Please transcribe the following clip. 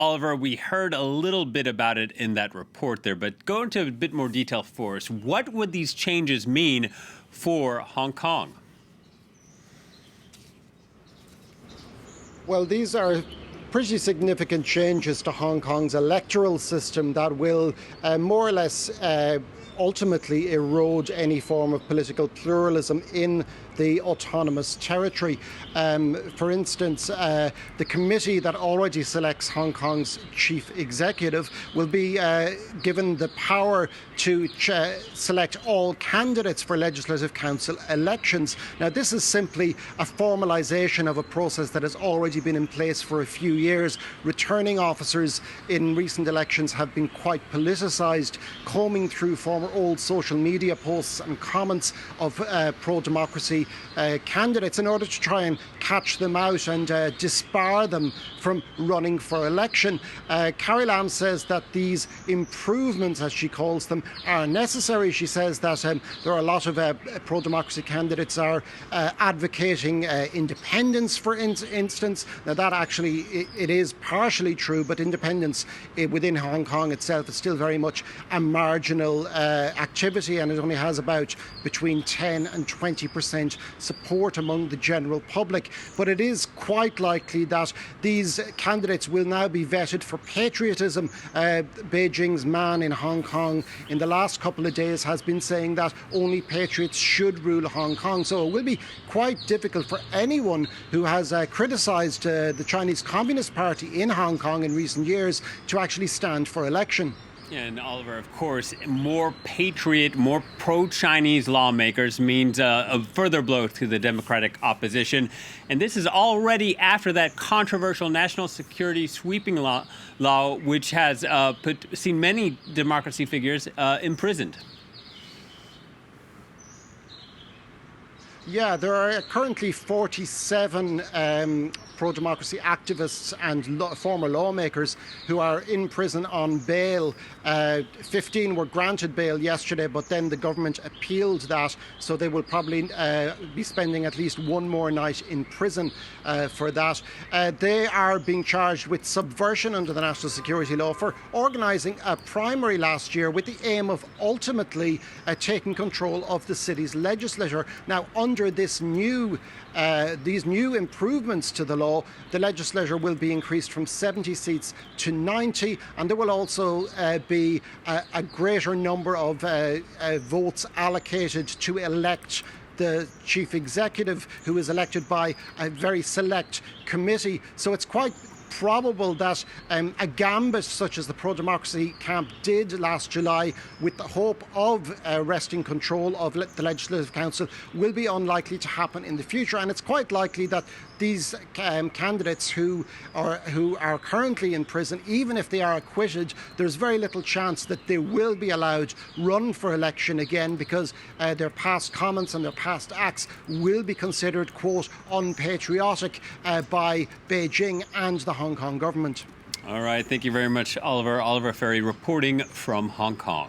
Oliver, we heard a little bit about it in that report there, but go into a bit more detail for us. What would these changes mean for Hong Kong? Well, these are pretty significant changes to Hong Kong's electoral system that will more or less ultimately erode any form of political pluralism in the autonomous territory. For instance, the committee that already selects Hong Kong's chief executive will be given the power to select all candidates for Legislative Council elections. Now, this is simply a formalisation of a process that has already been in place for a few years. Returning officers in recent elections have been quite politicised, combing through former old social media posts and comments of pro-democracy candidates in order to try and catch them out and disbar them from running for election. Carrie Lam says that these improvements, as she calls them, are necessary. She says that there are a lot of pro-democracy candidates are advocating independence, for instance. Now, that actually, it is partially true, but independence within Hong Kong itself is still very much a marginal activity, and it only has about between 10 and 20% support among the general public. But it is quite likely that these candidates will now be vetted for patriotism. Beijing's man in Hong Kong in the last couple of days has been saying that only patriots should rule Hong Kong. So it will be quite difficult for anyone who has criticised the Chinese Communist Party in Hong Kong in recent years to actually stand for election. And Oliver, of course, more patriot, more pro-Chinese lawmakers means a further blow to the democratic opposition. And this is already after that controversial national security sweeping law which has seen many democracy figures imprisoned. Yeah, there are currently 47 pro-democracy activists and former lawmakers who are in prison on bail. 15 were granted bail yesterday, but then the government appealed that, so they will probably be spending at least one more night in prison for that. They are being charged with subversion under the national security law for organising a primary last year with the aim of ultimately taking control of the city's legislature. Now, under these new improvements to the law, the legislature will be increased from 70 seats to 90, and there will also be a greater number of votes allocated to elect the chief executive, who is elected by a very select committee. So it's quite probable that a gambit such as the pro-democracy camp did last July with the hope of wresting control of the Legislative Council will be unlikely to happen in the future. And it's quite likely that these candidates who are currently in prison, even if they are acquitted, there's very little chance that they will be allowed run for election again, because their past comments and their past acts will be considered, quote, unpatriotic by Beijing and the Hong Kong government. All right. Thank you very much, Oliver. Oliver Farry reporting from Hong Kong.